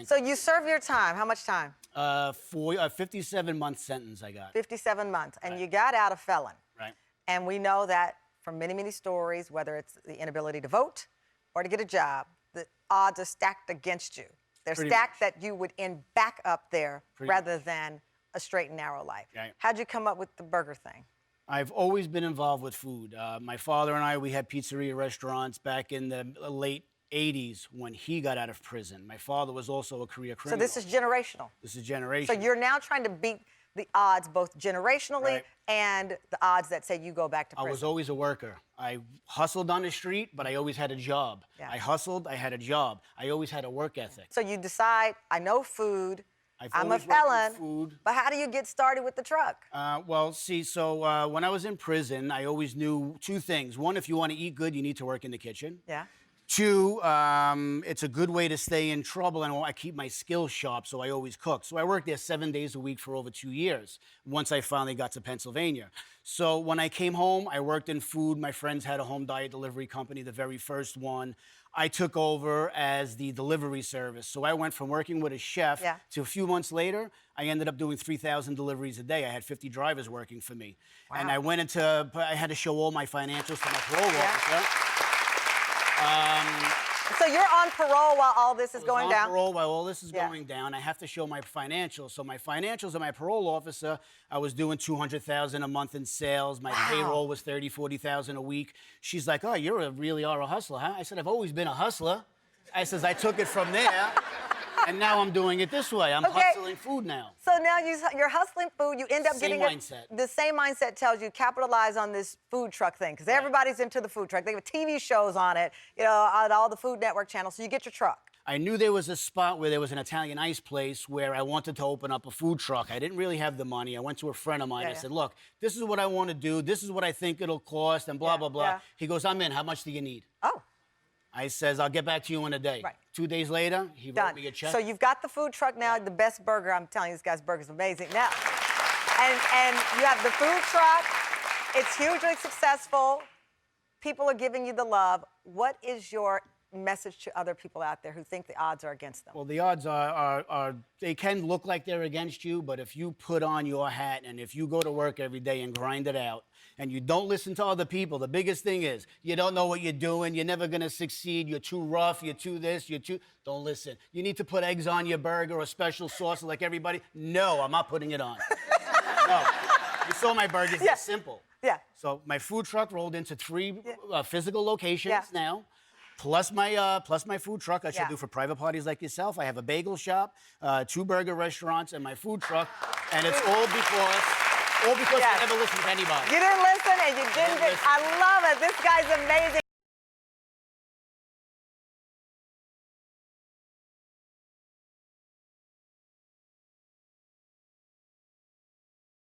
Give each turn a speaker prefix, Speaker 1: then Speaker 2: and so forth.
Speaker 1: think.
Speaker 2: So you serve your time. How much time?
Speaker 1: 57-month sentence I got.
Speaker 2: 57 months. And
Speaker 1: Right.
Speaker 2: you got out of Felon.
Speaker 1: Right.
Speaker 2: And we know that from many, many stories, whether it's the inability to vote or to get a job, the odds are stacked against you. They're
Speaker 1: Pretty
Speaker 2: stacked
Speaker 1: much.
Speaker 2: that you would end back up there
Speaker 1: Pretty
Speaker 2: rather
Speaker 1: much.
Speaker 2: than a straight and narrow life.
Speaker 1: Right.
Speaker 2: How'd you come up with the burger thing?
Speaker 1: I've always been involved with food. My father and I, we had pizzeria restaurants back in the late 80s when he got out of prison. My father was also a career
Speaker 2: So
Speaker 1: criminal.
Speaker 2: this is generational.
Speaker 1: This is generational.
Speaker 2: So you're now trying to beat the odds both generationally
Speaker 1: Right.
Speaker 2: and the odds that say you go back to
Speaker 1: I
Speaker 2: prison.
Speaker 1: was always a worker. I hustled on the street, but I always had a job.
Speaker 2: Yeah.
Speaker 1: I hustled, I had a job. I always had a work ethic.
Speaker 2: So you decide, I know food,
Speaker 1: I've
Speaker 2: I'm a
Speaker 1: always worked with
Speaker 2: felon,
Speaker 1: food.
Speaker 2: but how do you get started with the truck?
Speaker 1: Well, see, so when I was in prison, I always knew two things. One, if you want to eat good, you need to work in the kitchen.
Speaker 2: Yeah.
Speaker 1: Two, it's a good way to stay in trouble, and I keep my skills sharp, so I always cook. So I worked there 7 days a week for over 2 years, once I finally got to Pennsylvania. So when I came home, I worked in food. My friends had a home diet delivery company, the very first one. I took over as the delivery service. So I went from working with a chef
Speaker 2: Yeah.
Speaker 1: to a few months later, I ended up doing 3,000 deliveries a day. I had 50 drivers working for me.
Speaker 2: Wow.
Speaker 1: And I had to show all my financials to my parole officer.
Speaker 2: So you're on parole while all this is going
Speaker 1: on
Speaker 2: down?
Speaker 1: parole while all this is
Speaker 2: Yeah.
Speaker 1: going down. I have to show my financials. So my financials and my parole officer, I was doing 200,000 a month in sales. My payroll was 30, 40,000 a week. She's like, "Oh, really are a hustler, huh?" I said, "I've always been a hustler." I says, "I took it from there, and now I'm doing it this way. I'm
Speaker 2: Okay.
Speaker 1: hustling food now."
Speaker 2: So now you're hustling food, you end up
Speaker 1: Same
Speaker 2: getting
Speaker 1: mindset.
Speaker 2: the same mindset tells you capitalize on this food truck thing, because everybody's into the food truck. They have TV shows on it, you know, on all the Food Network channels, so you get your truck.
Speaker 1: I knew there was a spot where there was an Italian ice place where I wanted to open up a food truck. I didn't really have the money. I went to a friend of mine. I
Speaker 2: Yeah.
Speaker 1: said, "Look, this is what I want to do. This is what I think it'll cost," and blah,
Speaker 2: Yeah,
Speaker 1: blah, blah.
Speaker 2: yeah.
Speaker 1: He goes, "I'm in. How much do you need?"
Speaker 2: Oh,
Speaker 1: I says, "I'll get back to you in a day."
Speaker 2: Right.
Speaker 1: 2 days later, he wrote
Speaker 2: done.
Speaker 1: me a check.
Speaker 2: So you've got the food truck now, the best burger. I'm telling you, this guy's burger's amazing. Now, and you have the food truck. It's hugely successful. People are giving you the love. What is your message to other people out there who think the odds are against them?
Speaker 1: Well, the odds are they can look like they're against you, but if you put on your hat and if you go to work every day and grind it out and you don't listen to other people, the biggest thing is you don't know what you're doing, you're never going to succeed, you're too rough, you're too this, don't listen. You need to put eggs on your burger or special sauce like everybody. No, I'm not putting it on. No. You saw my burgers,
Speaker 2: Yeah.
Speaker 1: they're simple.
Speaker 2: Yeah.
Speaker 1: So my food truck rolled into 3 physical locations
Speaker 2: Yeah.
Speaker 1: now. Plus my food truck, I should
Speaker 2: Yeah.
Speaker 1: do for private parties like yourself. I have a bagel shop, 2 burger restaurants, and my food truck. And it's all because
Speaker 2: Yes.
Speaker 1: I never listened to anybody.
Speaker 2: You didn't listen and you didn't.
Speaker 1: listen.
Speaker 2: I love it. This guy's amazing.